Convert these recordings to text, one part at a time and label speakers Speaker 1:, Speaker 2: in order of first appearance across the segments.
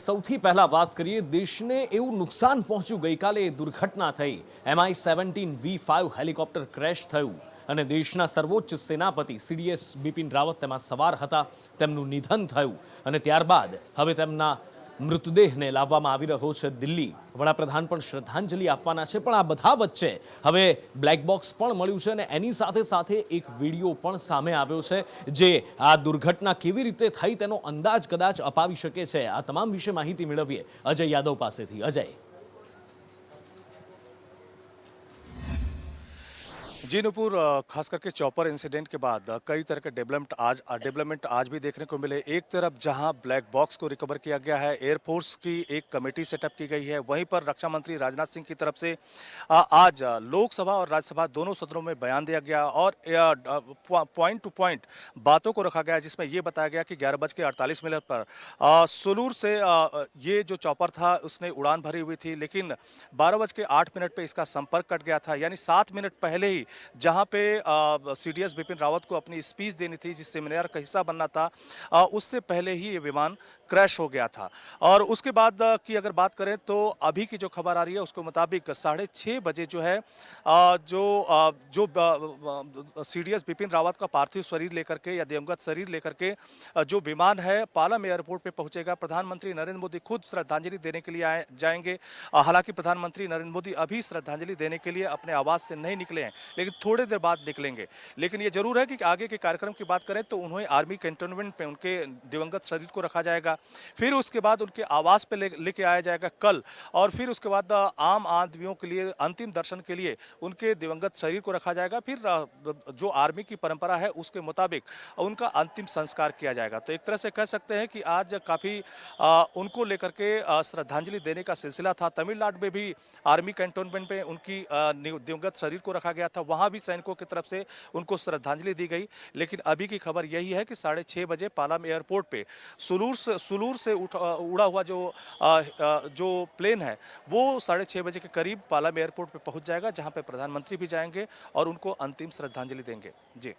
Speaker 1: સૌથી પહેલા વાત કરીએ દેશને એવું નુકસાન પહોંચ્યું ગઈકાલે દુર્ઘટના થઈ MI-17V5 હેલિકોપ્ટર ક્રેશ થયું અને દેશના સર્વોચ્ચ સેનાપતિ CDS બિપિન રાવત તેમાં સવાર હતા તેમનું નિધન થયું અને ત્યારબાદ હવે તેમના મૃતદેહને લાવવામાં આવી રહ્યો છે દિલ્હી વડાપ્રધાન પણ શ્રદ્ધાંજલિ આપવાના છે પણ આ બધા વચ્ચે હવે બ્લેક બોક્સ પણ મળ્યું છે અને એની સાથે સાથે એક વિડીયો પણ સામે આવ્યો છે જે આ દુર્ઘટના કેવી રીતે થઈ તેનો અંદાજ કદાચ અપાવી શકે છે આ તમામ વિશે માહિતી મેળવીએ અજય યાદવ પાસેથી અજય
Speaker 2: जी नूपुर, खास करके चॉपर इंसिडेंट के बाद कई तरह के डेवलपमेंट आज भी देखने को मिले। एक तरफ जहां ब्लैक बॉक्स को रिकवर किया गया है, एयरफोर्स की एक कमेटी सेटअप की गई है, वहीं पर रक्षा मंत्री राजनाथ सिंह की तरफ से आज लोकसभा और राज्यसभा दोनों सदनों में बयान दिया गया और पॉइंट टू पॉइंट बातों को रखा गया, जिसमें यह बताया गया कि 11:48 पर सुलूर से ये जो चॉपर था उसने उड़ान भरी हुई थी, लेकिन 12:08 पे इसका संपर्क कट गया था। यानी 7 मिनट पहले ही जहां पे CDS बिपिन रावत को अपनी स्पीच देनी थी, जिस सेमिनार का हिस्सा बनना था, उससे पहले ही ये विमान क्रैश हो गया था। और उसके बाद की अगर बात करें तो अभी की जो खबर आ रही है उसके मुताबिक 6:30 बजे जो है जो CDS बिपिन रावत का पार्थिव शरीर लेकर के या दिवंगत शरीर लेकर के जो विमान है पालम एयरपोर्ट पे पहुंचेगा। प्रधानमंत्री नरेंद्र मोदी खुद श्रद्धांजलि देने के लिए जाएंगे। हालांकि प्रधानमंत्री नरेंद्र मोदी अभी श्रद्धांजलि देने के लिए अपने आवास से नहीं निकले हैं, लेकिन थोड़ी देर बाद निकलेंगे। लेकिन ये जरूर है कि आगे के कार्यक्रम की बात करें तो उन्हें आर्मी कैंटोनमेंट पे उनके दिवंगत शरीर को रखा जाएगा, फिर उसके बाद उनके आवास पे लेके आया जाएगा कल, और फिर उसके बाद आम आदमियों के लिए अंतिम दर्शन के लिए उनके दिवंगत शरीर को रखा जाएगा। फिर जो आर्मी की परंपरा है उसके मुताबिक उनका अंतिम संस्कार किया जाएगा। तो एक तरह से कह सकते हैं कि आज काफी उनको लेकर के श्रद्धांजलि देने का सिलसिला था। तमिलनाडु में भी आर्मी कैंटोनमेंट पे उनकी दिवंगत शरीर को रखा गया था, वहां भी सैनिकों की तरफ से उनको श्रद्धांजलि दी गई। लेकिन अभी की खबर यही है कि 6:30 बजे पालम एयरपोर्ट पे सुलूर से उड़ा हुआ जो प्लेन है वो 6:30 बजे के करीब पालम एयरपोर्ट पे पहुंच जाएगा, जहां पे प्रधानमंत्री भी जाएंगे और उनको अंतिम श्रद्धांजलि देंगे। जी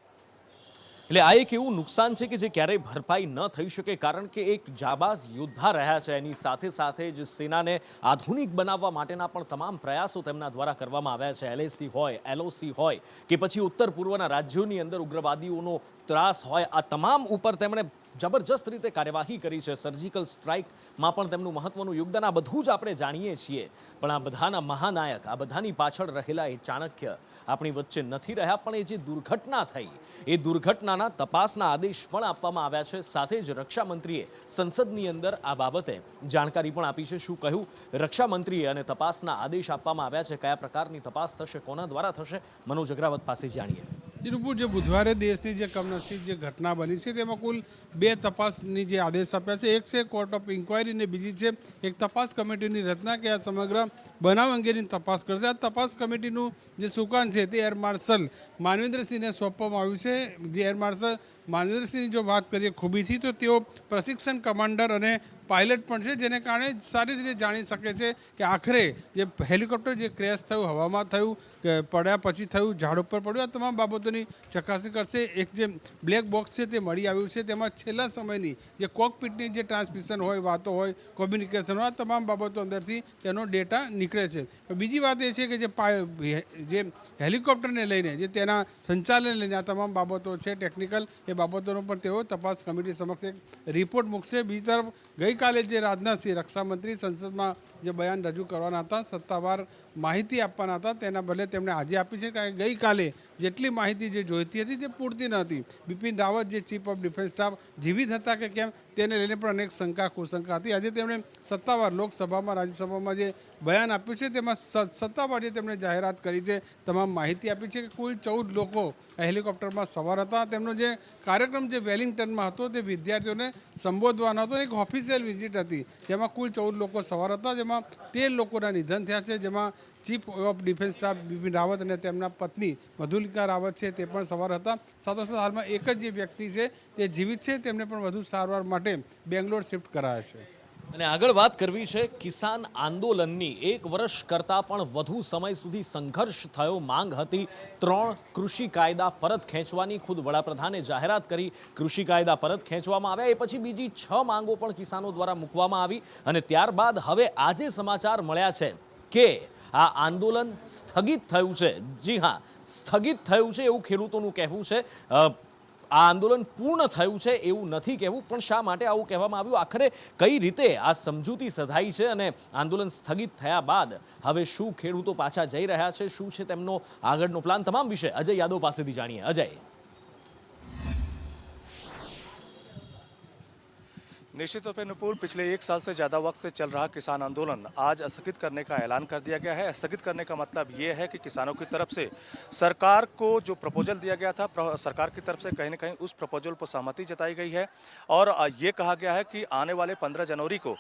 Speaker 1: એટલે આ એક એવું નુકસાન છે કે જે ક્યારેય ભરપાઈ ન થઈ શકે કારણ કે એક જાબાઝ યોદ્ધા રહ્યા છે એની સાથે સાથે જ સેનાને આધુનિક બનાવવા માટેના પણ તમામ પ્રયાસો તેમના દ્વારા કરવામાં આવ્યા છે। LAC હોય LOC હોય કે પછી ઉત્તર પૂર્વના રાજ્યોની અંદર ઉગ્રવાદીઓનો ત્રાસ હોય, આ તમામ ઉપર તેમણે જબરજસ્ત રીતે કાર્યવાહી કરી છે। સર્જિકલ સ્ટ્રાઇકમાં પણ તેમનું મહત્વનું યોગદાન આ બધું જ આપણે જાણીએ છીએ, પણ આ બધાના મહાનાયક આ બધાની પાછળ રહેલા એ ચાણક્ય આપણી વચ્ચે નથી રહ્યા। પણ એ જે દુર્ઘટના થઈ એ દુર્ઘટનાના તપાસના આદેશ પણ આપવામાં આવ્યા છે। સાથે જ રક્ષા મંત્રીએ સંસદની અંદર આ બાબતે જાણકારી પણ આપી છે। શું કહ્યું રક્ષા મંત્રીએ અને તપાસના આદેશ આપવામાં આવ્યા છે, કયા પ્રકારની તપાસ થશે, કોના દ્વારા થશે, મનોજ અગ્રાવત પાસે જાણીએ।
Speaker 3: નુપુર, જે બુધવારે દેશની જે કમનસીબ જે ઘટના બની છે તેમાં કુલ 2 તપાસની જે આદેશ આપ્યા છે। એક છે કોર્ટ ઓફ ઇન્ક્વાયરી અને બીજી છે એક તપાસ કમિટીની રચના કે આ સમગ્ર બનાવ અંગેની તપાસ કરશે। આ તપાસ કમિટીનું જે સુકાન છે તે એર માર્શલ માનવેન્દ્રસિંહને સોંપવામાં આવ્યું છે। જે એર માર્શલ માનવેન્દ્રસિંહની જો વાત કરીએ ખૂબીથી તો તેઓ પ્રશિક્ષણ કમાન્ડર અને પાયલટ પણ છે, જેને કારણે સારી રીતે જાણી શકે છે કે આખરે જે હેલિકોપ્ટર જે ક્રેશ થયું, હવામાં થયું, પડ્યા પછી થયું, ઝાડ ઉપર પડ્યું, આ તમામ બાબતોની ચકાસણી કરશે। એક જે બ્લેક બોક્સ છે તે મળી આવ્યું છે, તેમાં છેલ્લા સમયની જે કોકપિટની જે ટ્રાન્સમિશન હોય, વાતો હોય, કોમ્યુનિકેશન હોય, આ તમામ બાબતો અંદરથી તેનો ડેટા નીકળે છે। બીજી વાત એ છે કે જે હેલિકોપ્ટરને લઈને જે તેના સંચાલનને લઈને આ તમામ બાબતો છે ટેકનિકલ, એ બાબતોનો પણ તેઓ તપાસ કમિટી સમક્ષ એક રિપોર્ટ મૂકશે। બીજી તરફ ગઈકાલે જે રાજનાથસિંહ રક્ષામંત્રી સંસદમાં જે બયાન રજૂ કરવાના હતા, સત્તાવાર માહિતી આપવાના હતા, તેના બદલે તેમણે આજે આપી છે, કારણ કે ગઈકાલે જેટલી માહિતી જે જોઈતી હતી તે પૂરતી ન હતી। બિપિન રાવત જે ચીફ ઓફ ડિફેન્સ સ્ટાફ જીવિત હતા કે કેમ તેને લઈને પણ અનેક શંકા કુશંકા હતી। આજે તેમણે સત્તાવાર લોકસભામાં રાજ્યસભામાં જે બયાન આપ્યું છે તેમાં સત્તાવાર જે તેમણે જાહેરાત કરી છે, તમામ માહિતી આપી છે કે કુલ 14 લોકો હેલિકોપ્ટરમાં સવાર હતા। તેમનો જે કાર્યક્રમ જે વેલિંગ્ટનમાં હતો તે વિદ્યાર્થીઓને સંબોધવાનો હતો, એક ઓફિશિયલ વિઝિટ હતી, જેમાં કુલ 14 લોકો સવાર હતા, જેમાં 13 લોકોના નિધન થયા છે, જેમાં chief of defence staff Bipin Rawat અને તેમના પત્ની મધુલિકા રાવત છે તે પણ સવાર હતા। સાથોસાથ હાલમાં એક જ જે વ્યક્તિ છે તે જીવિત છે, તેમને પણ વધુ સારવાર માટે બેંગ્લોર શિફ્ટ કરાયા છે।
Speaker 1: અને આગળ વાત કરવી છે કિસાન આંદોલનની 1 વર્ષ કરતાં પણ વધુ સમય સુધી સંઘર્ષ થયો. માંગ હતી 3 કૃષિ કાયદા પરત ખેંચવાની. ખુદ વડાપ્રધાને જાહેરાત કરી કૃષિ કાયદા પરત ખેંચવામાં આવ્યા. એ પછી બીજી 6 માંગો પણ કિસાનો દ્વારા મૂકવામાં આવી અને ત્યારબાદ હવે આજે સમાચાર મળ્યા છે કે આ આંદોલન સ્થગિત થયું છે. જી હા, સ્થગિત થયું છે એવું ખેડૂતોનું કહેવું છે. આ આંદોલન પૂર્ણ થયું છે એવું નથી કહેવું, પણ શા માટે આવું કહેવામાં આવ્યું? આખરે કઈ રીતે આ સમજૂતી સધાઈ છે અને આંદોલન સ્થગિત થયા બાદ હવે શું ખેડૂતો પાછા જઈ રહ્યા છે, શું છે તેમનો આગળનો પ્લાન, તમામ વિશે અજય યાદવ પાસેથી જાણીએ. અજય.
Speaker 2: निश्चित तौर पर नुपुर, पिछले 1 साल से ज़्यादा वक्त से चल रहा किसान आंदोलन आज स्थगित करने का ऐलान कर दिया गया है। स्थगित करने का मतलब ये है कि किसानों की तरफ से सरकार को जो प्रपोजल दिया गया था, सरकार की तरफ से कहीं न कहीं उस प्रपोजल पर सहमति जताई गई है और ये कहा गया है कि आने वाले 15 जनवरी को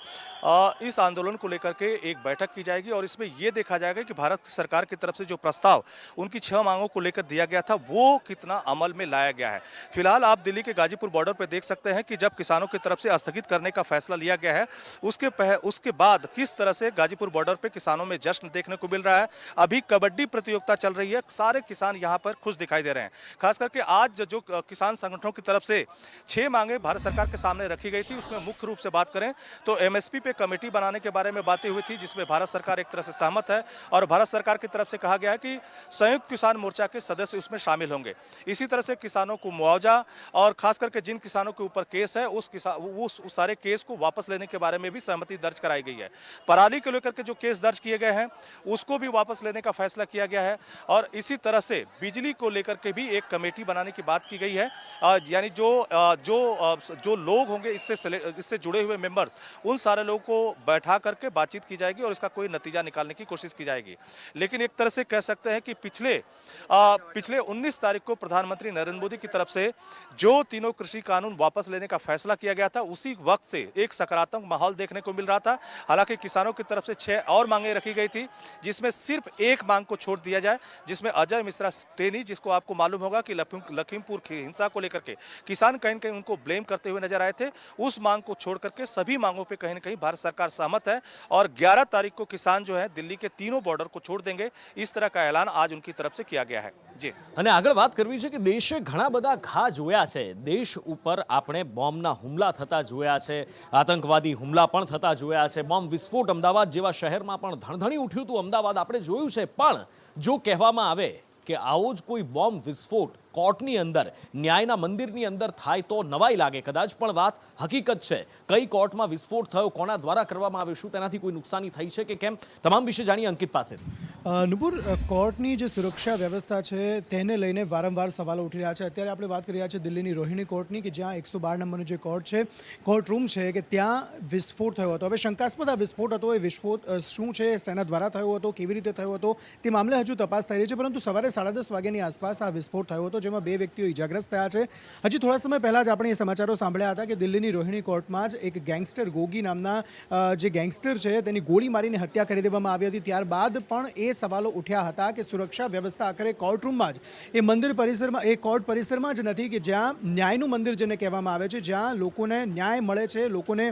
Speaker 2: इस आंदोलन को लेकर के एक बैठक की जाएगी और इसमें ये देखा जाएगा कि भारत सरकार की तरफ से जो प्रस्ताव उनकी 6 मांगों को लेकर दिया गया था वो कितना अमल में लाया गया है। फिलहाल आप दिल्ली के गाजीपुर बॉर्डर पर देख सकते हैं कि जब किसानों की तरफ से स्थगित करने का फैसला लिया गया है उसके बाद किस तरह से गाजीपुर बॉर्डर पे किसानों में जश्न देखने को मिल रहा है। अभी कबड्डी प्रतियोगिता चल रही है, सारे किसान यहां पर खुश दिखाई दे रहे हैं। खास करके आज जो किसान संगठनों की तरफ से 6 मांगे भारत सरकार के सामने रखी गई थी, उसमें मुख्य रूप से बात करें तो एमएसपी पे कमेटी बनाने के बारे में बातें हुई थी, जिसमें भारत सरकार एक तरह से सहमत है और भारत सरकार की तरफ से कहा गया है कि संयुक्त किसान मोर्चा के सदस्य उसमें शामिल होंगे। इसी तरह से किसानों को मुआवजा और खास करके जिन किसानों के ऊपर केस है उस सारे केस को वापस लेने के बारे में भी सहमति दर्ज कराई गई है। पराली को लेकर के जो केस दर्ज किए गए हैं उसको भी वापस लेने का फैसला किया गया है और इसी तरह से बिजली को लेकर के भी एक कमेटी बनाने की बात की गई है। यानी जो लोग होंगे इससे जुड़े हुए मेंबर्स, उन सारे लोगों को बैठा करके बातचीत की जाएगी और इसका कोई नतीजा निकालने की कोशिश की जाएगी। लेकिन एक तरह से कह सकते हैं कि पिछले 19 तारीख को प्रधानमंत्री नरेंद्र मोदी की तरफ से जो तीनों कृषि कानून वापस लेने का फैसला किया गया था, उसी वक्त से एक सकारात्मक माहौल देखने को मिल रहा था। हालांकि किसानों की तरफ से 6 और मांगे रखी गई थी, जिसमें सिर्फ एक मांग को छोड़ दिया जाए, जिसमें अजय मिश्रा टेनी, जिसको आपको मालूम होगा कि लखीमपुर की हिंसा को लेकर के किसान कहीं न कहीं उनको ब्लेम करते हुए नजर आए थे, उस मांग को छोड़ करके सभी मांगों पर कहीं न कहीं भारत सरकार सहमत है और 11 तारीख को किसान जो है दिल्ली के तीनों बॉर्डर को छोड़ देंगे। इस तरह का ऐलान आज उनकी तरफ से किया गया है। जी,
Speaker 1: અને આગળ વાત કરવી છે કે દેશે ઘણા બધા ઘા જોયા છે. દેશ ઉપર આપણે બોમ્બના હુમલા થતા જોયા છે, આતંકવાદી હુમલા પણ થતા જોયા છે, બોમ્બ વિસ્ફોટ અમદાવાદ જેવા શહેરમાં પણ ધણધણી ઉઠ્યું હતું અમદાવાદ, આપણે જોયું છે. પણ જો કહેવામાં આવે કે આવો જ કોઈ બોમ્બ વિસ્ફોટ કોર્ટની અંદર, ન્યાયના મંદિરની અંદર થાય તો નવાઈ લાગે કદાચ, પણ વાત હકીકત છે. કઈ કોર્ટમાં વિસ્ફોટ થયો, કોના દ્વારા કરવામાં આવ્યો, શું તેનાથી કોઈ નુકસાની થઈ છે કે કેમ, તમામ વિશે જાણીએ અંકિત પાસેથી.
Speaker 4: નુપુર, કોર્ટની જે સુરક્ષા વ્યવસ્થા છે તેને લઈને વારંવાર સવાલો ઉઠી રહ્યા છે. અત્યારે આપણે વાત કરી રહ્યા છીએ દિલ્હીની રોહિણી કોર્ટની, કે જ્યાં 112 નંબરનો જે કોર્ટ છે, કોર્ટ રૂમ છે, કે ત્યાં વિસ્ફોટ થયો હતો. હવે શંકાસ્પદ આ વિસ્ફોટ હતો, એ વિસ્ફોટ શું છે, શેના દ્વારા થયો હતો, કેવી રીતે થયો હતો, તે મામલે હજુ તપાસ થઈ રહી છે. પરંતુ સવારે 10:30 વાગ્યાની આસપાસ આ વિસ્ફોટ થયો હતો, જેમાં 2 વ્યક્તિઓ ઇજાગ્રસ્ત થયા છે. હજી થોડા સમય પહેલાં જ આપણે એ સમાચારો સાંભળ્યા હતા કે દિલ્હીની રોહિણી કોર્ટમાં જ એક ગેંગસ્ટર ગોગી નામના જે ગેંગસ્ટર છે તેની ગોળી મારીને હત્યા કરી દેવામાં આવી હતી. ત્યારબાદ પણ એ સવાલો ઉઠ્યા હતા કે સુરક્ષા વ્યવસ્થા આખરે કોર્ટ રૂમમાં જ, એ મંદિર પરિસરમાં, એ કોર્ટ પરિસરમાં જ નથી કે જ્યાં ન્યાયનું મંદિર જેને કહેવામાં આવે છે, જ્યાં લોકોને ન્યાય મળે છે, લોકોને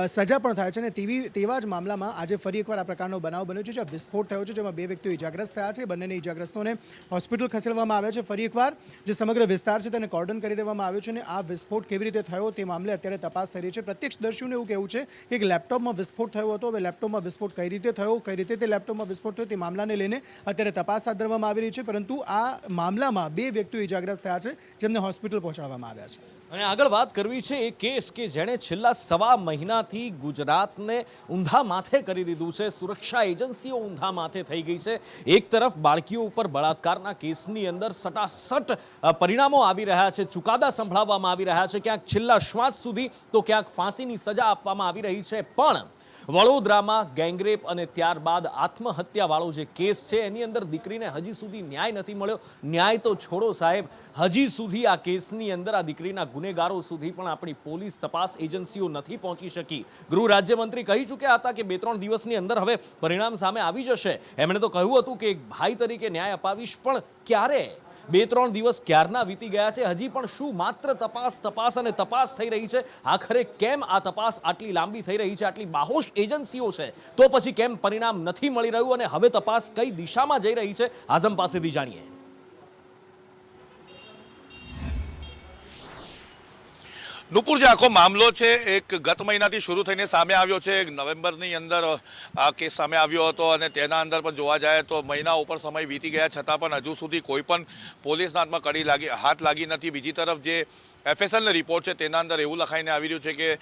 Speaker 4: સજા પણ થાય છે. અને તેવા જ મામલામાં આજે ફરી એકવાર આ પ્રકારનો બનાવ બન્યો છે, જ્યાં વિસ્ફોટ થયો છે, જેમાં 2 વ્યક્તિઓ ઇજાગ્રસ્ત થયા છે. બંનેને ઇજાગ્રસ્તોને હોસ્પિટલ ખસેડવામાં આવ્યા છે. ફરી એકવાર જે સમગ્ર વિસ્તાર છે તેને કોર્ડન કરી દેવામાં આવ્યો છે અને આ વિસ્ફોટ કેવી રીતે થયો તે મામલે અત્યારે તપાસ થઈ રહી છે. પ્રત્યક્ષદર્શીઓને એવું કહેવું છે કે એક લેપટોપમાં વિસ્ફોટ થયો હતો. હવે લેપટોપમાં વિસ્ફોટ કઈ રીતે થયો, કઈ રીતે તે લેપટોપમાં વિસ્ફોટ થયો, તે મામલાને લઈને અત્યારે તપાસ હાથ ધરવામાં આવી રહી છે. પરંતુ આ મામલામાં 2 વ્યક્તિઓ ઇજાગ્રસ્ત થયા છે, જેમને હોસ્પિટલ પહોંચાડવામાં આવ્યા છે.
Speaker 1: અને આગળ વાત કરવી છે એ કેસ કે જેણે છેલ્લા 1.5 મહિનાથી ગુજરાતને ઊંધા માથે કરી દીધું છે. સુરક્ષા એજન્સીઓ ઊંધા માથે થઈ ગઈ છે. એક તરફ બાળકીઓ ઉપર બળાત્કારના કેસની અંદર સટાસટ પરિણામો આવી રહ્યા છે, ચુકાદા સંભળાવવામાં આવી રહ્યા છે, ક્યાંક છેલ્લા શ્વાસ સુધી તો ક્યાંક ફાંસીની સજા આપવામાં આવી રહી છે. પણ વડોદરામાં ગેંગરેપ અને ત્યારબાદ આત્મહત્યાવાળો જે કેસ છે એની અંદર દીકરીને હજી સુધી ન્યાય નથી મળ્યો. ન્યાય તો છોડો સાહેબ, હજી સુધી આ કેસની અંદર આ દીકરીના ગુનેગારો સુધી પણ આપણી પોલીસ તપાસ એજન્સીઓ નથી પહોંચી શકી. ગૃહ રાજ્યમંત્રી કહી ચૂક્યા હતા કે 2-3 દિવસની અંદર હવે પરિણામ સામે આવી જશે. એમણે તો કહ્યું હતું કે એક ભાઈ તરીકે ન્યાય અપાવીશ, પણ ક્યારે? 2-3 દિવસ ક્યારના વીતી ગયા છે, હજી પણ શું માત્ર તપાસ અને તપાસ થઈ રહી છે? આખરે કેમ આ તપાસ આટલી લાંબી થઈ રહી છે? આટલી બાહોશ એજન્સીઓ છે તો પછી કેમ પરિણામ નથી મળી રહ્યું અને હવે તપાસ કઈ દિશામાં જઈ રહી છે? આઝમ પાસેથી જાણીએ.
Speaker 5: નુપુર, જે આખો મામલો છે એક ગત મહિનાથી શરૂ થઈને સામે આવ્યો છે. નવેમ્બરની અંદર આ કેસ સામે આવ્યો હતો અને તેના અંદર પણ જોવા જાય તો મહિના ઉપર સમય વીતી ગયા છતાં પણ હજુ સુધી કોઈ પણ પોલીસના હાથમાં હાથ લાગી નથી. બીજી તરફ જે FSLનો રિપોર્ટ છે તેના અંદર એવું લખાઈને આવી રહ્યું છે કે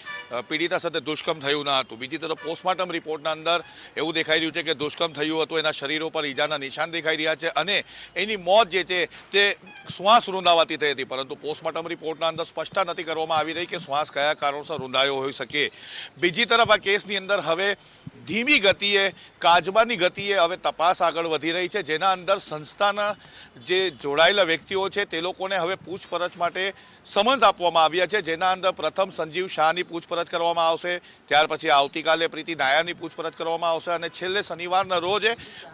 Speaker 5: પીડિતા સાથે દુષ્કર્મ થયું ન હતું. બીજી તરફ પોસ્ટમોર્ટમ રિપોર્ટના અંદર એવું દેખાઈ રહ્યું છે કે દુષ્કર્મ થયું હતું, એના શરીરો પર ઈજાના નિશાન દેખાઈ રહ્યા છે અને એની મોત જે છે તે શ્વાસ રૂંધાવાથી થઈ હતી. પરંતુ પોસ્ટમોર્ટમ રિપોર્ટના અંદર સ્પષ્ટતા નથી કરવામાં આવી રહી કે શ્વાસ કયા કારણોસર રૂંધાયો હોઈ શકે. બીજી તરફ આ કેસની અંદર હવે ધીમી ગતિએ, કાચબાની ગતિએ હવે તપાસ આગળ વધી રહી છે, જેના અંદર સંસ્થાના જે જોડાયેલા વ્યક્તિઓ છે તે લોકોને હવે પૂછપરછ માટે સમન્સ આપવામાં આવ્યા છે. જેના અંદર પ્રથમ સંજીવ શાહની પૂછપરછ કરવામાં આવશે, ત્યાર પછી આવતીકાલે પ્રીતિ નાયરની પૂછપરછ કરવામાં આવશે અને છેલ્લે શનિવારના રોજ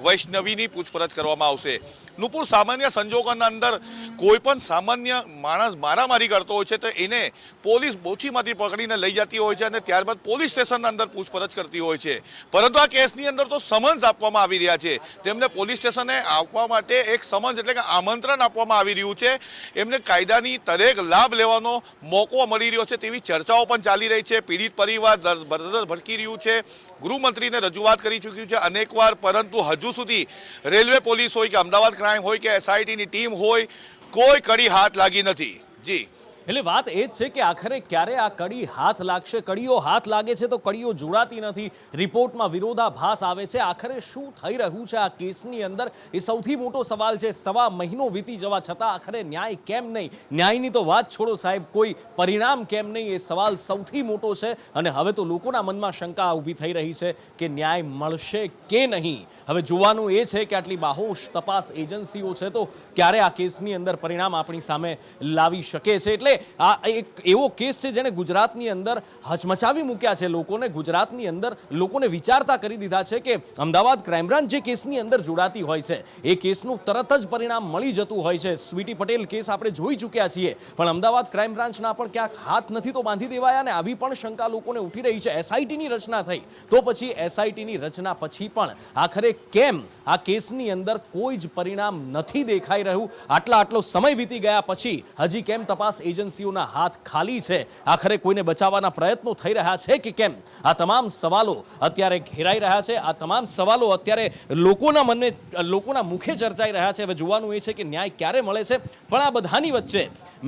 Speaker 5: વૈષ્ણવીની પૂછપરછ કરવામાં આવશે. નુપુર, સામાન્ય સંજોગોના અંદર કોઈ પણ સામાન્ય માણસ મારામારી કરતો હોય છે તો એને પોલીસ બોછીમાંથી પકડીને લઈ જતી હોય છે અને ત્યારબાદ પોલીસ સ્ટેશનના અંદર પૂછપરછ કરતી હોય છે. પરંતુ આ કેસની અંદર તો સમન્સ આપવામાં આવી રહ્યા છે. તેમને પોલીસ સ્ટેશને આવવા માટે એક સમન્સ એટલે કે આમંત્રણ આપવામાં આવી રહ્યું છે. એમને કાયદાની દરેક લાભ લેવાનો મોકો મળી રહ્યો છે તેવી ચર્ચાઓ પણ ચાલી રહી છે. પીડિત પરિવાર ભડકી રહ્યું છે, ગૃહમંત્રીને રજૂઆત કરી ચૂક્યું છે અનેકવાર, પરંતુ હજુ સુધી રેલવે પોલીસ હોય કે અમદાવાદ ક્રાઇમ હોય કે SITની ટીમ હોય, કોઈ કડી હાથ લાગી નથી. જી,
Speaker 1: એટલે વાત એ જ છે કે આખરે ક્યારે આ કડી હાથ લાગશે? કડીઓ હાથ લાગે છે તો કડીઓ જોડાતી નથી, રિપોર્ટમાં વિરોધાભાસ આવે છે. આખરે શું થઈ રહ્યું છે આ કેસની અંદર એ સૌથી મોટો સવાલ છે. 1.5 મહિનો વીતી જવા છતાં આખરે ન્યાય કેમ નહીં? ન્યાયની તો વાત છોડો સાહેબ, કોઈ પરિણામ કેમ નહીં? એ સવાલ સૌથી મોટો છે અને હવે તો લોકોના મનમાં શંકા ઊભી થઈ રહી છે કે ન્યાય મળશે કે નહીં. હવે જોવાનું એ છે કે આટલી બાહોશ તપાસ એજન્સીઓ છે તો ક્યારે આ કેસની અંદર પરિણામ આપણી સામે લાવી શકે છે. એટલે આ એક એવો કેસ છે જેને ગુજરાતની અંદર હચમચાવી મૂક્યા છે લોકોને. ગુજરાતની અંદર લોકોને વિચારતા કરી દીધા છે કે અમદાવાદ ક્રાઇમ બ્રાન્ચ જે કેસની અંદર જોડાતી હોય છે એ કેસનું તરત જ પરિણામ મળી જતું હોય છે. સ્વીટી પટેલ કેસ આપણે જોઈ ચૂક્યા છીએ, પણ અમદાવાદ ક્રાઇમ બ્રાન્ચના પણ ક્યાંક હાથ નથી તો બાંધી દેવાયા અને આવી પણ શંકા લોકોને ઉઠી રહી છે. SITની રચના થઈ તો પછી SITની રચના પછી પણ આખરે કેમ આ કેસની અંદર કોઈ જ પરિણામ નથી દેખાઈ રહ્યું? આટલો સમય વીતી ગયા પછી હજી કેમ તપાસ એજન્સીઓના હાથ ખાલી છે? આખરે કોઈને બચાવવાના પ્રયત્નો થઈ રહ્યા છે કે કેમ? આ તમામ સવાલો અત્યારે ઘેરાઈ રહ્યા છે. આ તમામ સવાલો અત્યારે લોકોના મુખે ચર્ચાઈ રહ્યા છે. હવે જોવાનું એ છે કે ન્યાય ક્યારે મળે છે. પણ આ બધાની વચ્ચે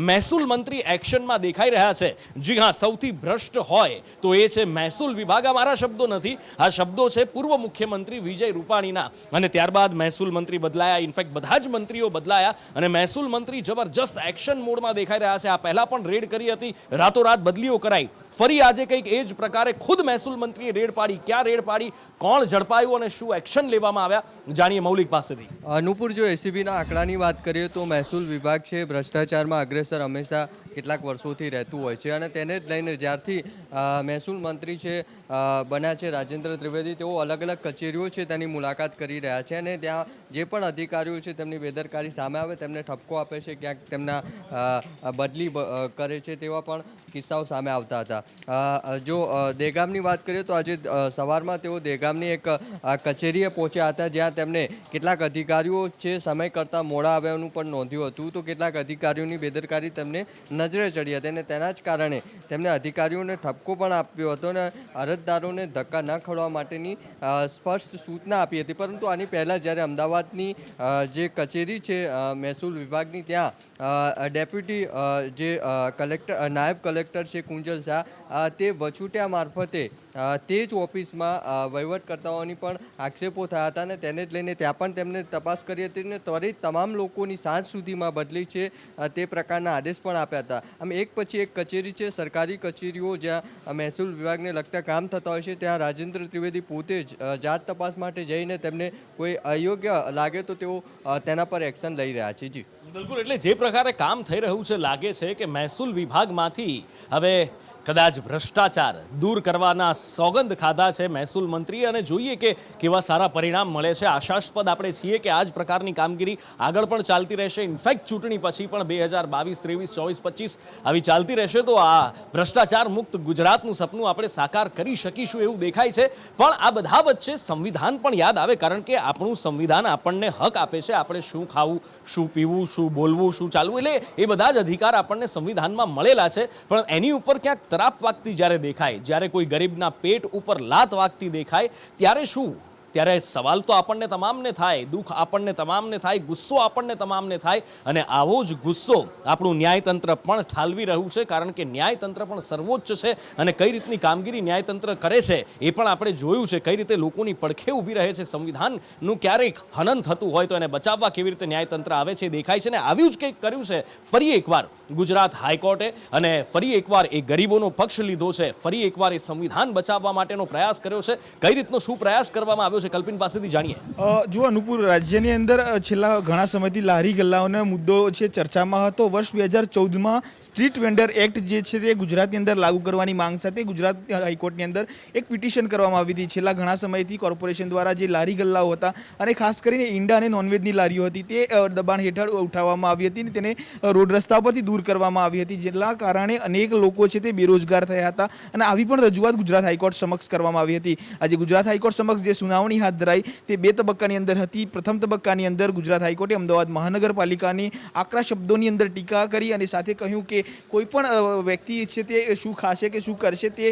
Speaker 1: મહેસૂલ મંત્રી એક્શનમાં દેખાઈ રહ્યા છે. જી હા, સૌથી ભ્રષ્ટ હોય તો એ છે મહેસૂલ વિભાગ. આ મારા શબ્દો નથી, આ શબ્દો છે પૂર્વ મુખ્યમંત્રી વિજય રૂપાણીના. અને ત્યારબાદ મહેસૂલ મંત્રી બદલાયા, ઇનફેક્ટ બધા જ મંત્રીઓ બદલાયા અને મહેસૂલ મંત્રી જબરજસ્ત એક્શન મોડમાં દેખાઈ રહ્યા છે. આ પહેલા પણ રેડ કરી હતી, રાતોરાત બદલીઓ કરાઈ, ફરી આજે કંઈક એ જ પ્રકારે ખુદ મહેસૂલ મંત્રીએ રેડ પાડી. ક્યાં રેડ પાડી, કોણ ઝડપાયું અને શું એક્શન લેવામાં આવ્યા, જાણીએ મૌલિક પાસેથી.
Speaker 6: નુપુર, જો ACBના આંકડાની વાત કરીએ તો મહેસૂલ વિભાગ છે ભ્રષ્ટાચારમાં અગ્રેસર હંમેશા કેટલાક વર્ષોથી રહેતું હોય છે અને તેને જ લઈને જ્યારથી મહેસૂલ મંત્રી છે બન્યા છે રાજેન્દ્ર ત્રિવેદી, તેઓ અલગ અલગ કચેરીઓ છે તેની મુલાકાત કરી રહ્યા છે અને ત્યાં જે પણ અધિકારીઓ છે તેમની બેદરકારી સામે આવે તેમને ઠપકો આપે છે, ક્યાંક તેમના બદલી કરે છે, તેવા પણ કિસ્સાઓ સામે આવતા હતા. જો દહેગામની વાત કરીએ તો આજે સવારમાં તેઓ દહેગામની એક કચેરીએ પહોંચ્યા હતા, જ્યાં તેમને કેટલાક અધિકારીઓ છે સમય કરતાં મોડા આવ્યાનું પણ નોંધ્યું હતું. તો કેટલાક અધિકારીઓની બેદરકારી તેમને નજરે ચડી હતી અને તેના જ કારણે તેમને અધિકારીઓને ઠપકો પણ આપ્યો હતો અને અરજદારોને ધક્કા ન ખવડાવવા માટેની સ્પષ્ટ સૂચના આપી હતી. પરંતુ આની પહેલાં જ્યારે અમદાવાદની જે કચેરી છે મહેસૂલ વિભાગની, ત્યાં ડેપ્યુટી જે નાયબ કલેક્ટર છે કુંજલ શાહ, તે વચૂટિયા મારફતે તે જ ઓફિસમાં વહીવટકર્તાઓની પણ આક્ષેપો થયા હતા અને તેને જ લઈને ત્યાં પણ તેમને તપાસ કરી હતી અને ત્વરિત તમામ લોકોની સાંજ સુધીમાં બદલી છે તે પ્રકારના આદેશ પણ આપ્યા હતા. આમ એક પછી એક કચેરી છે, સરકારી કચેરીઓ જ્યાં મહેસૂલ વિભાગને લગતા કામ થતા હોય છે, ત્યાં રાજેન્દ્ર ત્રિવેદી પોતે જ જાત તપાસ માટે જઈને તેમને કોઈ અયોગ્ય લાગે તો તેઓ તેના પર એક્શન લઈ રહ્યા છે. જી
Speaker 1: બિલકુલ, એટલે જે પ્રકારે કામ થઈ રહ્યું છે લાગે છે કે મહેસૂલ વિભાગમાંથી હવે કદાચ ભ્રષ્ટાચાર દૂર કરવાના સોગંદ ખાધા છે મહેસૂલ મંત્રી અને જોઈએ કે કેવા સારા પરિણામ મળે છે. આશાસ્પદ આપણે છીએ કે આ જ પ્રકારની કામગીરી આગળ પણ ચાલતી રહેશે. ઇનફેક્ટ ચૂંટણી પછી પણ 2022, 23, 24, 25 આવી ચાલતી રહેશે તો આ ભ્રષ્ટાચાર મુક્ત ગુજરાતનું સપનું આપણે સાકાર કરી શકીશું એવું દેખાય છે. પણ આ બધા વચ્ચે સંવિધાન પણ યાદ આવે, કારણ કે આપણું સંવિધાન આપણને હક આપે છે આપણે શું ખાવું, શું પીવું, શું બોલવું, શું ચાલવું, એટલે એ બધા જ અધિકાર આપણને સંવિધાનમાં મળેલા છે. પણ એની ઉપર ક્યાંક તરાપ વાગતી જ્યારે દેખાય, જ્યારે કોઈ ગરીબના પેટ ઉપર લાત વાગતી દેખાય, ત્યારે શું? ત્યારે સવાલ તો આપણને તમામને થાય, દુઃખ આપણને તમામને થાય, ગુસ્સો આપણને તમામને થાય. અને આવો જ ગુસ્સો આપણું ન્યાયતંત્ર પણ ઠાલવી રહ્યું છે, કારણ કે ન્યાયતંત્ર પણ સર્વોચ્ચ છે અને કઈ રીતની કામગીરી ન્યાયતંત્ર કરે છે એ પણ આપણે જોયું છે. કઈ રીતે લોકોની પડખે ઊભી રહે છે. સંવિધાનનું ક્યારેક હનન થતું હોય તો એને બચાવવા કેવી રીતે ન્યાયતંત્ર આવે છે દેખાય છે. ને આવ્યું જ કંઈક કર્યું છે ફરી એકવાર ગુજરાત હાઈકોર્ટે, અને ફરી એકવાર એ ગરીબોનો પક્ષ લીધો છે. ફરી એકવાર એ સંવિધાન બચાવવા માટેનો પ્રયાસ કર્યો છે. કઈ રીતનો શું પ્રયાસ કરવામાં આવ્યો છે કલ્પિન પાસેથી જાણીએ.
Speaker 7: જો અનુપુર, રાજ્યની અંદર છેલ્લા ઘણા સમયથી લારી ગલ્લાઓનો મુદ્દો છે ચર્ચામાં હતો. વર્ષ 2014માં સ્ટ્રીટ વેન્ડર એક્ટ જે છે તે ગુજરાતની અંદર લાગુ કરવાની માંગ સાથે ગુજરાત હાઈકોર્ટની અંદર એક પિટિશન કરવામાં આવી હતી. છેલ્લા ઘણા સમયથી કોર્પોરેશન દ્વારા જે લારી ગલ્લાઓ હતા અને ખાસ કરીને ઈંડા અને નોનવેજની લારીઓ હતી તે દબાણ હેઠળ ઉઠાવવામાં આવી હતી અને તેને રોડ રસ્તા પરથી દૂર કરવામાં આવી હતી, જેના કારણે અનેક લોકો છે તે બેરોજગાર થયા હતા. અને આવી પણ રજૂઆત ગુજરાત હાઈકોર્ટ સમક્ષ કરવામાં આવી હતી. આજે ગુજરાત હાઈકોર્ટ સમક્ષ જે સુનાવણી હાથ ધરાઈ તે 2 તબક્કાની અંદર હતી. પ્રથમ તબક્કાની અંદર ગુજરાત હાઈકોર્ટે અમદાવાદ મહાનગરપાલિકાની આકરા શબ્દોની અંદર ટીકા કરી અને સાથે કહ્યું કે કોઈ પણ વ્યક્તિ છે તે શું ખાશે કે શું કરશે તે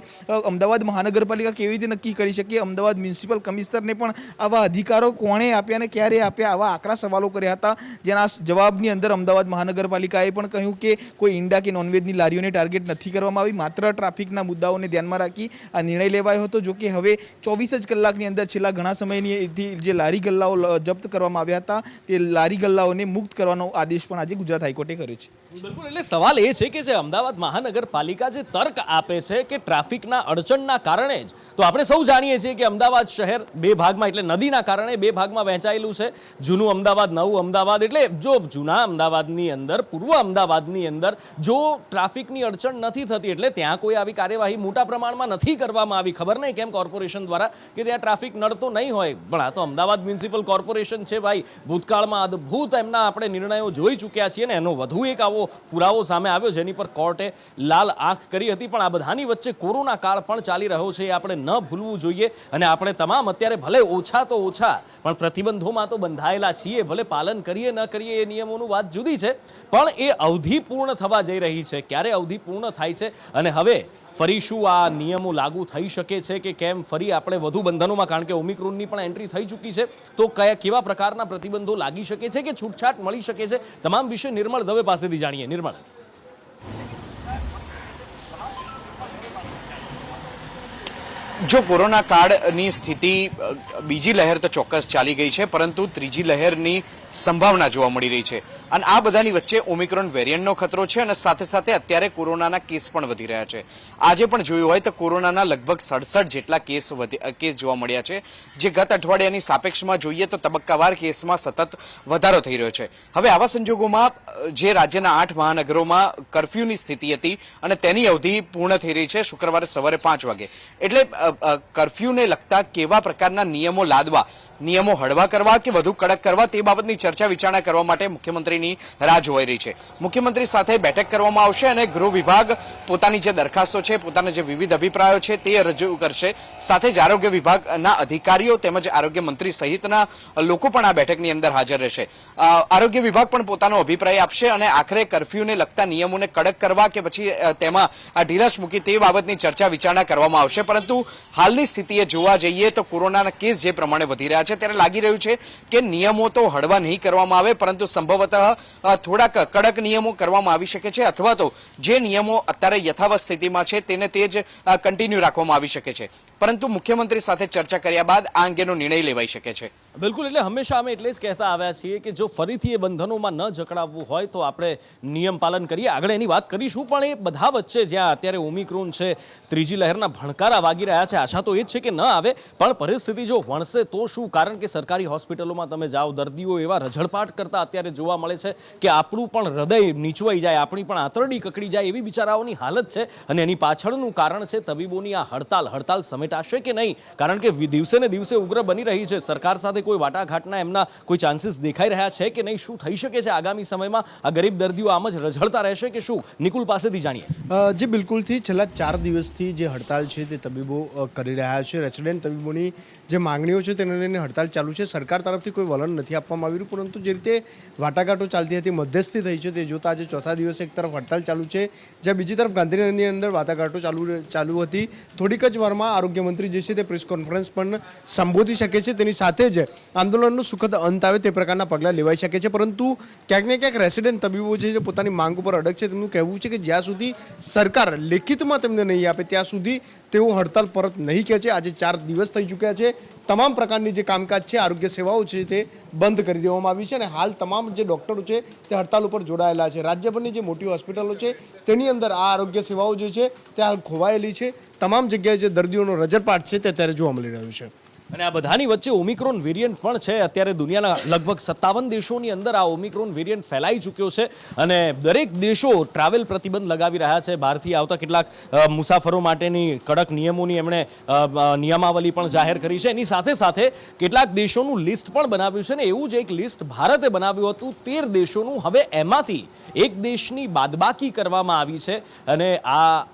Speaker 7: અમદાવાદ મહાનગરપાલિકા કેવી રીતે નક્કી કરી શકે. અમદાવાદ મ્યુનિસિપલ કમિશનરને પણ આવા અધિકારો કોણે આપ્યા અને ક્યારે આપ્યા, આવા આકરા સવાલો કર્યા હતા, જેના જવાબની અંદર અમદાવાદ મહાનગરપાલિકાએ પણ કહ્યું કે કોઈ ઈંડા કે નોનવેજની લારીઓને ટાર્ગેટ નથી કરવામાં આવી, માત્ર ટ્રાફિકના મુદ્દાઓને ધ્યાનમાં રાખી આ નિર્ણય લેવાયો હતો. જોકે હવે 24 જ કલાકની અંદર છેલ્લા ઘણા સમયથી જે લારી ગલ્લાઓ જપ્ત કરવામાં આવ્યા હતા તે લારી ગલ્લાઓને મુક્ત કરવાનો આદેશ પણ આજે ગુજરાત હાઈકોર્ટે કર્યો છે.
Speaker 1: બિલકુલ, એટલે સવાલ એ છે કે જે અમદાવાદ મહાનગરપાલિકા જે તર્ક આપે છે કે ટ્રાફિકના અડચણના કારણે જ, તો આપણે સૌ જાણીએ છીએ કે અમદાવાદ શહેર 2 ભાગમાં, એટલે નદીના કારણે 2 ભાગમાં વહેંચાયેલું છે. જૂનું અમદાવાદ, નવું અમદાવાદ. એટલે જો જૂના અમદાવાદની અંદર, પૂર્વ અમદાવાદની અંદર જો ટ્રાફિકની અડચણ નથી થતી, એટલે ત્યાં કોઈ આવી કાર્યવાહી મોટા પ્રમાણમાં નથી કરવામાં આવી. ખબર નહીં કેમ કોર્પોરેશન દ્વારા કે ત્યાં ટ્રાફિક નડતો નહીં હોય. પણ આ તો અમદાવાદ મ્યુનિસિપલ કોર્પોરેશન છે ભાઈ. ભૂતકાળમાં અદ્ભુત એમના આપણે નિર્ણયો જોઈ ચૂક્યા છીએ ને એનો વધુ એક આવો પુરાવો સામે આવ્યો જેની પર કોર્ટે લાલ આંખ કરી હતી. પણ આ બધાની વચ્ચે કોરોના કાળ પણ ચાલી રહ્યો છે, એ આપણે ન ભૂલવું જોઈએ. અને આપણે તમામ અત્યારે ભલે ઓછા તો ઓછા પણ પ્રતિબંધોમાં તો બંધાયેલા છીએ. ભલે પાલન કરીએ ન કરીએ એ નિયમોનું વાત જુદી છે, પણ એ અવધિ પૂર્ણ થવા જઈ રહી છે. ક્યારે અવધિ પૂર્ણ થાય છે અને હવે ફરી શું આ નિયમો લાગુ થઈ શકે છે કે કેમ, ફરી આપણે વધુ બંધનોમાં, કારણ કે ઓમિક્રોનની પણ એન્ટ્રી થઈ ચૂકી છે, તો કેવા પ્રકારના પ્રતિબંધો લાગી શકે છે કે છૂટછાટ મળી શકે છે, તમામ વિશે નિર્મળ દવે પાસેથી જાણીએ. નિર્મળ,
Speaker 8: જો કોરોના કાળની સ્થિતિ બીજી લહેર તો ચોક્કસ ચાલી ગઈ છે, પરંતુ ત્રીજી લહેરની સંભાવના જોવા મળી રહી છે. અને આ બધાની વચ્ચે ઓમિક્રોન વેરિયન્ટનો ખતરો છે અને સાથે સાથે અત્યારે કોરોનાના કેસ પણ વધી રહ્યા છે. આજે પણ જોયું હોય તો કોરોનાના લગભગ 67 જેટલા કેસ જોવા મળ્યા છે, જે ગત અઠવાડિયાની સાપેક્ષમાં જોઈએ તો તબક્કાવાર કેસમાં સતત વધારો થઈ રહ્યો છે. હવે આવા સંજોગોમાં જે રાજ્યના 8 મહાનગરોમાં કર્ફ્યુની સ્થિતિ હતી અને તેની અવધિ પૂર્ણ થઈ રહી છે શુક્રવારે સવારે 5 વાગે. એટલે કર્ફ્યુને લગતા કેવા પ્રકારના નિયમો લાદવા, નિયમો હળવા કરવા કે વધુ કડક કરવા, તે બાબતની ચર્ચા વિચારણા કરવા માટે મુખ્યમંત્રીની રાહ જોવાઈ રહી છે. મુખ્યમંત્રી સાથે બેઠક કરવામાં આવશે અને ગૃહ વિભાગ પોતાની જે દરખાસ્તો છે, પોતાના જે વિવિધ અભિપ્રાયો છે તે રજૂ કરશે. સાથે જ આરોગ્ય વિભાગના અધિકારીઓ તેમજ આરોગ્ય મંત્રી સહિતના લોકો પણ આ બેઠકની અંદર હાજર રહેશે. આરોગ્ય વિભાગ પણ પોતાનો અભિપ્રાય આપશે અને આખરે કર્ફ્યુને લગતા નિયમોને કડક કરવા કે પછી તેમાં ઢીલાશ મૂકી તે બાબતની ચર્ચા વિચારણા કરવામાં આવશે. પરંતુ હાલની સ્થિતિએ જોવા જઈએ તો કોરોનાના કેસ જે પ્રમાણે વધી રહ્યા છે ત્યારે લાગી રહ્યું છે કે નિયમો તો હળવા નહીં કરવામાં આવે, પરંતુ સંભવતઃ થોડાક કડક નિયમો કરવામાં આવી શકે છે, અથવા તો જે નિયમો અત્યારે યથાવત સ્થિતિમાં છે તેને તે જ કન્ટિન્યુ રાખવામાં આવી શકે છે. પરંતુ મુખ્યમંત્રી સાથે ચર્ચા કર્યા બાદ આ અંગેનો નિર્ણય લેવાઈ શકે છે.
Speaker 1: બિલકુલ, એટલે હંમેશા અમે એટલે જ કહેતા આવ્યા છીએ કે જો ફરીથી એ બંધનોમાં ન જકડાવવું હોય તો આપણે નિયમ પાલન કરીએ. આગળ એની વાત કરીશું, પણ એ બધા વચ્ચે જ્યાં અત્યારે ઓમિક્રોન છે, ત્રીજી લહેરના ભણકારા વાગી રહ્યા રહ્યા છે, આશા તો એ જ છે કે ન આવે, પણ પરિસ્થિતિ જો વણસે તો શું? કારણ કે સરકારી હોસ્પિટલોમાં તમે જાઓ, દર્દીઓ એવા રઝળપાટ કરતા અત્યારે જોવા મળે છે કે આપણું પણ હૃદય નીચવાઈ જાય, આપણી પણ આંતરડી કકડી જાય એવી બિચારાઓની હાલત છે. અને એની પાછળનું કારણ છે તબીબોની આ હડતાલ સમેટાશે કે નહીં? કારણ કે દિવસે ને દિવસે ઉગ્ર બની રહી છે. સરકાર સાથે કોઈ વાટાઘાટના એમના કોઈ ચાન્સીસ દેખાઈ રહ્યા છે કે નહીં? શું થઈ શકે છે આગામી સમયમાં? આ ગરીબ દર્દીઓ આમ જ રઝળતા રહેશે કે શું? નિકુલ પાસેથી જાણીએ.
Speaker 9: જે બિલકુલથી છેલ્લા 4 દિવસથી જે હડતાલ છે તે તબીબો કરી રહ્યા છે. રેસિડેન્ટ તબીબોની જે માંગણીઓ છે તેને લઈને હડતાલ ચાલુ છે. સરકાર તરફથી કોઈ વલણ નથી આપવામાં આવી રહ્યું, પરંતુ જે રીતે વાટાઘાટો ચાલતી હતી, મધ્યસ્થી થઈ છે, તે જોતાં આજે ચોથા દિવસે એક તરફ હડતાલ ચાલુ છે, જ્યાં બીજી તરફ ગાંધીનગરની અંદર વાટાઘાટો ચાલુ હતી. થોડીક જ વારમાં આરોગ્ય મંત્રી જે છે તે પ્રેસ કોન્ફરન્સ પણ સંબોધી શકે છે. તેની સાથે જ આંદોલનનો સુખદ અંત આવે તે પ્રકારના પગલાં લેવાઈ શકે છે. પરંતુ ક્યાંક ને ક્યાંક રેસિડેન્ટ તબીબો છે જે પોતાની માંગ ઉપર અડગ છે. તેમનું કહેવું છે કે જ્યાં સુધી સરકાર લેખિતમાં તેમને નહીં આપે ત્યાં સુધી તેઓ હડતાલ પરત નહીં કહે છે. આજે 4 દિવસ થઈ ચૂક્યા છે. તમામ પ્રકારની જે કામકાજ છે, આરોગ્ય સેવાઓ છે, તે બંધ કરી દેવામાં આવી છે અને હાલ તમામ જે ડૉક્ટરો છે તે હડતાલ ઉપર જોડાયેલા છે. રાજ્યભરની જે મોટી હોસ્પિટલો છે તેની અંદર આ આરોગ્ય સેવાઓ જે છે તે હાલ ખોવાયેલી છે. તમામ જગ્યાએ જે દર્દીઓનો રજળપાટ છે તે અત્યારે જોવા મળી રહ્યું છે.
Speaker 1: અને આ બધાની વચ્ચે ઓમિક્રોન વેરિયન્ટ પણ છે. અત્યારે દુનિયાના લગભગ 57 દેશોની અંદર આ ઓમિક્રોન વેરિયન્ટ ફેલાઈ ચૂક્યો છે અને દરેક દેશો ટ્રાવેલ પ્રતિબંધ લગાવી રહ્યા છે. બહારથી આવતા કેટલાક મુસાફરો માટેની કડક નિયમોની એમણે નિયમાવલી પણ જાહેર કરી છે. એની સાથે સાથે કેટલાક દેશોનું લિસ્ટ પણ બનાવ્યું છે ને એવું જ એક લિસ્ટ ભારતે બનાવ્યું હતું 13 દેશોનું. હવે એમાંથી એક દેશની બાદબાકી કરવામાં આવી છે અને આ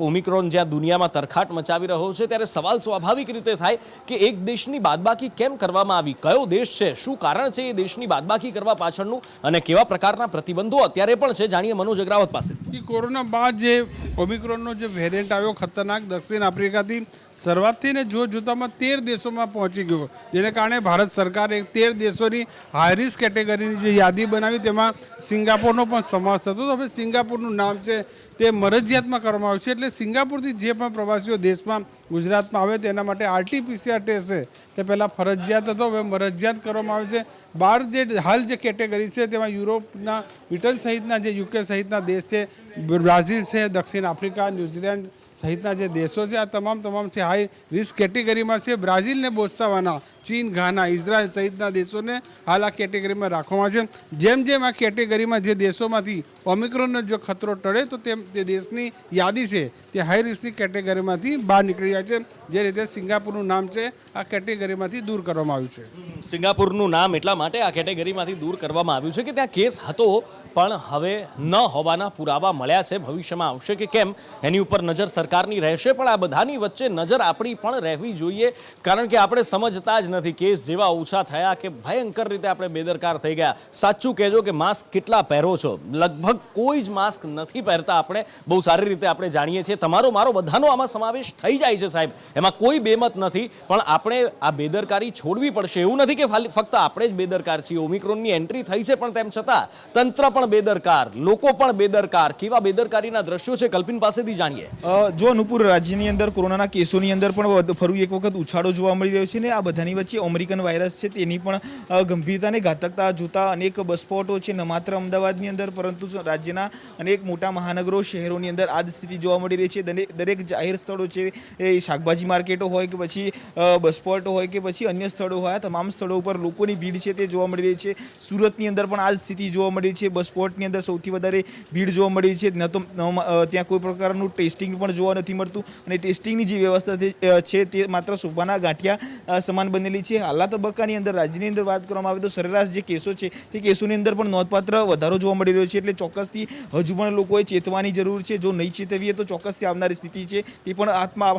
Speaker 1: ઓમિક્રોન જ્યાં દુનિયામાં તરખાટ મચાવી રહ્યો છે ત્યારે સવાલ સ્વાભાવિક રીતે થાય કે એક દેશની બાદબાકી કેમ કરવામાં આવી? કયો દેશ છે? શું કારણ છે એ દેશની બાદબાકી કરવા પાછળનું અને કેવા પ્રકારના પ્રતિબંધો અત્યારે પણ છે? જાણીએ મનોજ અગ્રાવત પાસે.
Speaker 3: કોરોના બાદ જે ઓમિક્રોનનો જે વેરિયન્ટ આવ્યો ખતરનાક દક્ષિણ આફ્રિકાથી શરૂઆતથી ને જોતામાં 13 દેશોમાં પહોંચી ગયો, જેને કારણે ભારત સરકારે 13 દેશોની હાઈ રિસ્ક કેટેગરીની જે યાદી બનાવી તેમાં સિંગાપોરનો પણ સમાવેશ થતો. હવે સિંગાપોરનું નામ છે તે મરજિયાતમાં કરવામાં આવ્યું છે. એટલે સિંગાપુરથી જે પણ પ્રવાસીઓ દેશમાં ગુજરાતમાં આવે તેના માટે RT-PCR ટેસ્ટ છે તે પહેલાં ફરજિયાત હતો, હવે મરજિયાત કરવામાં આવે છે. બહાર જે હાલ જે કેટેગરી છે તેમાં યુરોપના બ્રિટન સહિતના જે UK સહિતના દેશ છે, બ્રાઝિલ છે, દક્ષિણ આફ્રિકા, ન્યૂઝીલેન્ડ સહિતના જે દેશો છે આ તમામ છે હાઈ રિસ્ક કેટેગરીમાં છે. બ્રાઝિલને બોત્સવાના, ચીન, ઘાના, ઇઝરાયલ સહિતના દેશોને હાલ આ કેટેગરીમાં રાખવામાં છે. જેમ જેમ આ કેટેગરીમાં જે દેશોમાંથી ઓમિક્રોનનો જો ખતરો ટળે તો તે દેશની યાદી છે તે હાઈ રિસ્કની કેટેગરીમાંથી બહાર નીકળી જાય છે. જે રીતે સિંગાપુરનું નામ છે આ કેટેગરીમાંથી દૂર કરવામાં આવ્યું છે.
Speaker 1: સિંગાપુરનું નામ એટલા માટે આ કેટેગરીમાંથી દૂર કરવામાં આવ્યું છે કે ત્યાં કેસ હતો પણ હવે ન હોવાના પુરાવા મળ્યા છે. ભવિષ્યમાં આવશે કે કેમ એની ઉપર નજર સરકારની રહેશે, પણ આ બધાની વચ્ચે નજર આપણી પણ રહેવી જોઈએ. કારણ કે આપણે સમજતા જ નથી. કેસ જેવા ઓછા થયા કે ભયંકર રીતે આપણે બેદરકાર થઈ ગયા. સાચું કહેજો કે માસ્ક કેટલા પહેરો છો? લગભગ કોઈ જ માસ્ક નથી પહેરતા. આપણે બહુ સારી રીતે આપણે જાણીએ છીએ. તમારો મારો બધાનો આમાં સમાવેશ થઈ જાય છે સાહેબ, એમાં કોઈ બેમત નથી. પણ આપણે આ બેદરકારી છોડવી પડશે. એવું નથી કે ફક્ત આપણે જ બેદરકાર છીએ. ઓમિક્રોનની એન્ટ્રી થઈ છે પણ તેમ છતાં તંત્ર પણ બેદરકાર, લોકો પણ બેદરકાર. કેવા બેદરકારીના દ્રશ્યો છે કલ્પિન પાસેથી જાણીએ.
Speaker 7: જો અનુપુર રાજ્યની અંદર કોરોનાના કેસોની અંદર પણ ફરી એક વખત ઉછાળો જોવા મળી રહ્યો છે ને આ બધાની વચ્ચે અમેરિકન વાયરસ છે તેની પણ ગંભીરતા અને ઘાતકતા જોતા અનેક બસપોટો છે, ન માત્ર અમદાવાદની અંદર પરંતુ રાજ્યના અનેક મોટા મહાનગરો, શહેરોની અંદર આ જ સ્થિતિ જોવા મળી રહી છે. દરેક જાહેર સ્થળો છે, એ શાકભાજી માર્કેટો હોય કે પછી બસપોટો હોય કે પછી અન્ય સ્થળો હોય, તમામ સ્થળો ઉપર લોકોની ભીડ છે તે જોવા મળી રહી છે. સુરતની અંદર પણ આ જ સ્થિતિ જોવા મળી છે. બસપોટની અંદર સૌથી વધારે ભીડ જોવા મળી છે. ન તો ત્યાં કોઈ પ્રકારનું ટેસ્ટિંગ પણ જોવા નથી મળતું અને ટેસ્ટિંગની જે વ્યવસ્થા છે તે માત્ર શોભાના ગાંઠિયા સમાન બનેલી છે. હાલના તબક્કાની અંદર રાજ્યની અંદર વાત કરવામાં આવે તો સરેરાશ જે કેસો છે તે કેસોની અંદર પણ નોંધપાત્ર વધારો જોવા મળી રહ્યો છે. એટલે ચોક્કસથી હજુ પણ લોકોએ ચેતવાની જરૂર છે. જો નહીં ચેતવીએ તો ચોક્કસથી આવનારી સ્થિતિ છે તે પણ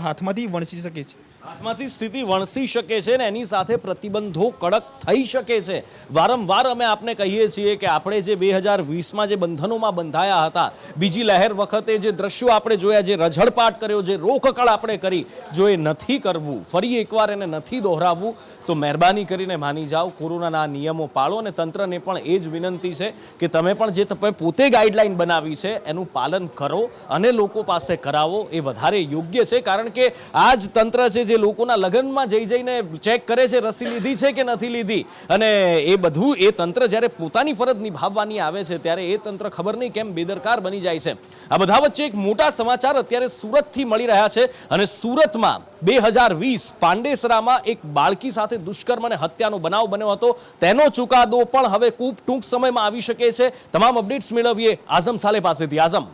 Speaker 7: હાથમાંથી વણસી શકે છે.
Speaker 1: હાથમાંથી સ્થિતિ વણસી શકે છે ને એની સાથે પ્રતિબંધો કડક થઈ શકે છે. વારંવાર અમે આપને કહીએ છીએ કે આપણે જે 2020માં જે બંધનોમાં બંધાયા હતા, બીજી લહેર વખતે જે દ્રશ્યો આપણે જોયા, જે રઝળપાટ કર્યો, જે રોકકળ આપણે કરી, જો એ નથી કરવું, ફરી એકવાર એને નથી દોહરાવવું તો મહેરબાની કરીને માની જાઓ, કોરોનાના નિયમો પાળો. અને તંત્રને પણ એ જ વિનંતી છે કે તમે પણ જે તમે પોતે ગાઈડલાઈન બનાવી છે એનું પાલન કરો અને લોકો પાસે કરાવો. એ વધારે યોગ્ય છે. કારણ કે આ જ તંત્ર છે જે જે લોકોના લગ્નમાં જઈને ચેક કરે છે રસી લીધી છે કે નથી લીધી, અને એ બધું એ તંત્ર જ્યારે પોતાની ફરજ નિભાવવાની આવે છે ત્યારે એ તંત્ર ખબર નહીં કેમ બેદરકાર બની જાય છે. આ બધા વચ્ચે એક મોટા સમાચાર અત્યારે સુરતથી મળી રહ્યા છે, અને સુરતમાં 2020 પાંડેસરામાં એક બાળકી સાથે દુષ્કર્મ અને હત્યાનો બનાવ બન્યો હતો. તેનો ચુકાદો પણ હવે ખૂબ ટૂંક સમયમાં આવી શકે છે. તમામ અપડેટ્સ મેળવીએ આઝમ સાલે પાસેથી. આઝમ.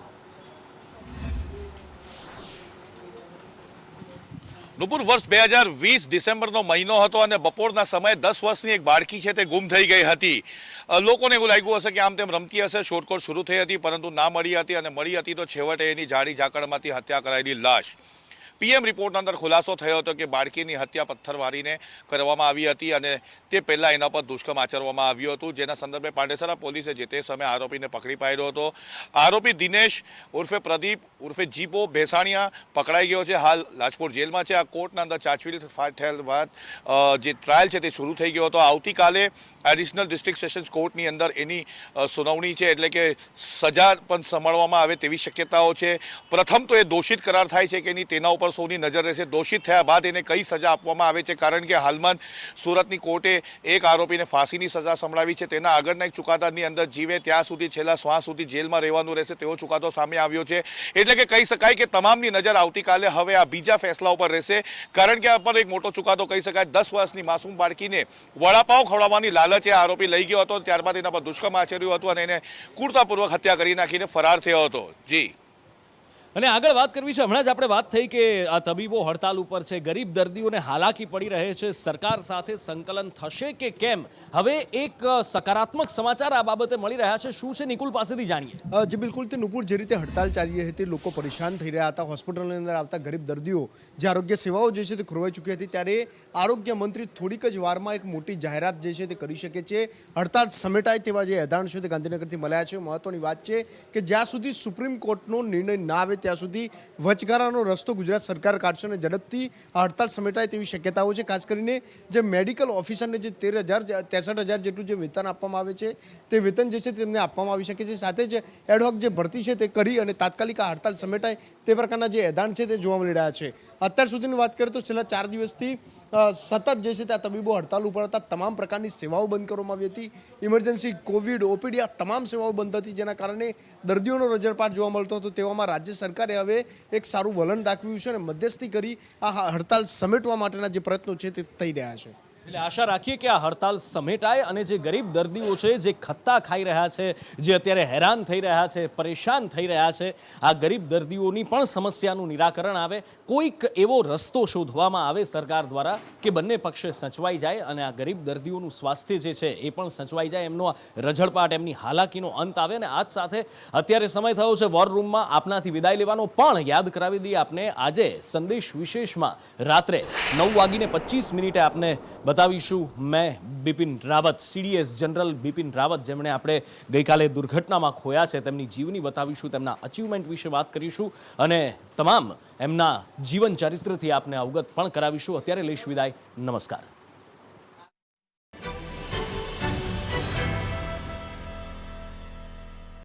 Speaker 5: નુપુર, વર્ષ 2020 ડિસેમ્બરનો મહિનો હતો અને બપોરના સમયે 10 વર્ષની એક બાળકી છે તે ગુમ થઈ ગઈ હતી. લોકોને એવું લાગ્યું હશે કે આમ તેમ રમતી હશે, શોધખોળ શરૂ થઈ હતી, પરંતુ ના મળી હતી, અને મળી હતી તો છેવટે એની જાડી ઝાકળમાંથી હત્યા કરાયેલી લાશ. પીએમ રિપોર્ટના અંદર ખુલાસો થયો હતો કે બાળકીની હત્યા પથ્થર મારીને કરવામાં આવી હતી, અને તે પહેલાં એના પર દુષ્કર્મ આચરવામાં આવ્યું હતું, જેના સંદર્ભે પાંડેસરા પોલીસે જે તે સમયે આરોપીને પકડી પાડ્યો હતો. આરોપી દિનેશ ઉર્ફે પ્રદીપ ઉર્ફે જીપો ભેસાણિયા પકડાઈ ગયો છે. હાલ લાજપોર જેલમાં છે. આ કોર્ટના અંદર ચાર્જશીટ થયેલ બાદ જે ટ્રાયલ છે તે શરૂ થઈ ગયો હતો. આવતીકાલે એડિશનલ ડિસ્ટ્રિક્ટ સેશન્સ કોર્ટની અંદર એની સુનાવણી છે, એટલે કે સજા પણ સંભાળવામાં આવે તેવી શક્યતાઓ છે. પ્રથમ તો એ દોષિત કરાર થાય છે કે નહીં તેના ઉપર સૌની નજર રહેશે. દોષિત થયા બાદ એને કઈ સજા આપવામાં આવે છે, કારણ કે હાલમાં સુરતની કોર્ટે એક આરોપીને ફાંસીની સજા સંભળાવી છે. તેના આગળના એક ચુકાદાની અંદર જીવે ત્યાં સુધી છેલ્લા શ્વાસ સુધી જેલમાં રહેવાનું રહેશે તેવો ચુકાદો સામે આવ્યો છે. એટલે કે કહી શકાય કે તમામની નજર આવતીકાલે હવે આ બીજા ફેસલા ઉપર રહેશે, કારણ કે આ પર એક મોટો ચુકાદો કહી શકાય. 10 વર્ષની માસૂમ બાળકીને વડાપાઉં ખવડાવવાની લાલચે આરોપી લઈ ગયો હતો, ત્યારબાદ એના પર દુષ્કર્મ આચર્યું હતું અને એને ક્રૂરતાપૂર્વક હત્યા કરી નાખીને ફરાર થયો હતો. જી.
Speaker 1: અને આગળ વાત કરવી છે, હમણાં જ આપણે વાત થઈ કે આ તબીબો હડતાલ ઉપર છે, ગરીબ દર્દીઓને હાલાકી પડી રહે છે. સરકાર સાથે સંકલન થશે કે કેમ? હવે એક સકારાત્મક સમાચાર આ બાબતે મળી રહ્યા છે. શું છે નિકુલ પાસેથી જાણીએ.
Speaker 9: જી બિલકુલ, તે નુપુર, જે રીતે હડતાલ ચાલી રહી હતી, લોકો પરેશાન થઈ રહ્યા હતા, હોસ્પિટલની અંદર આવતા ગરીબ દર્દીઓ, જે આરોગ્ય સેવાઓ જે છે તે ખોરવાઈ ચૂકી હતી, ત્યારે આરોગ્ય મંત્રી થોડીક જ વારમાં એક મોટી જાહેરાત જે છે તે કરી શકે છે. હડતાલ સમેટાય તેવા જે એધાણ છે તે ગાંધીનગરથી મળ્યા છે. મહત્વની વાત છે કે જ્યાં સુધી સુપ્રીમ કોર્ટનો નિર્ણય ના આવે ત્યાં સુધી વચગાળાનો રસ્તો ગુજરાત સરકાર કાઢશે અને ઝડપથી આ હડતાલ સમેટાય તેવી શક્યતાઓ છે. ખાસ કરીને જે મેડિકલ ઓફિસરને જે 63,000 જેટલું જે વેતન આપવામાં આવે છે તે વેતન જે છે તેમને આપવામાં આવી શકે છે. સાથે જ એડહોક જે ભરતી છે તે કરી અને તાત્કાલિક આ હડતાલ સમેટાય તે પ્રકારના જે એધાણ છે તે જોવા મળી રહ્યા છે. અત્યાર સુધીની વાત કરીએ તો છેલ્લા 4 દિવસથી સતત જે છે તે આ તબીબો હડતાલ ઉપર હતા. તમામ પ્રકારની સેવાઓ બંધ કરવામાં આવી હતી. ઇમરજન્સી, કોવિડ, ઓપીડી, આ તમામ સેવાઓ બંધ હતી, જેના કારણે દર્દીઓનો રજળપાટ જોવા મળતો હતો. તેવામાં રાજ્ય સરકારે હવે એક સારું વલણ દાખવ્યું છે અને મધ્યસ્થી કરી આ હડતાલ સમેટવા માટેના જે પ્રયત્નો છે તે થઈ રહ્યા છે.
Speaker 1: એટલે આશા રાખીએ કે આ હડતાલ સમેટાય અને જે ગરીબ દર્દીઓ છે, જે ખત્તા ખાઈ રહ્યા છે, જે અત્યારે હેરાન થઈ રહ્યા છે, પરેશાન થઈ રહ્યા છે, આ ગરીબ દર્દીઓની પણ સમસ્યાનું નિરાકરણ આવે. કોઈક એવો રસ્તો શોધવામાં આવે સરકાર દ્વારા કે બંને પક્ષે સચવાઈ જાય અને આ ગરીબ દર્દીઓનું સ્વાસ્થ્ય જે છે એ પણ સચવાઈ જાય, એમનો રઝળપાટ, એમની હાલાકીનો અંત આવે. અને આ જ સાથે અત્યારે સમય થયો છે વોર રૂમમાં આપનાથી વિદાય લેવાનો, પણ યાદ કરાવી દઈએ આપને આજે સંદેશ વિશેષમાં રાત્રે 9:25 આપને બતાવીશું મેં બિપિન રાવત, CDS જનરલ બિપિન રાવત, જેમણે આપણે ગઈકાલે દુર્ઘટનામાં ખોયા છે, તેમની જીવની બતાવીશું, તેમના અચીવમેન્ટ વિશે વાત કરીશું અને તમામ એમના જીવન ચરિત્રથી આપને અવગત પણ કરાવીશું. અત્યારે લઈશ વિદાય. નમસ્કાર.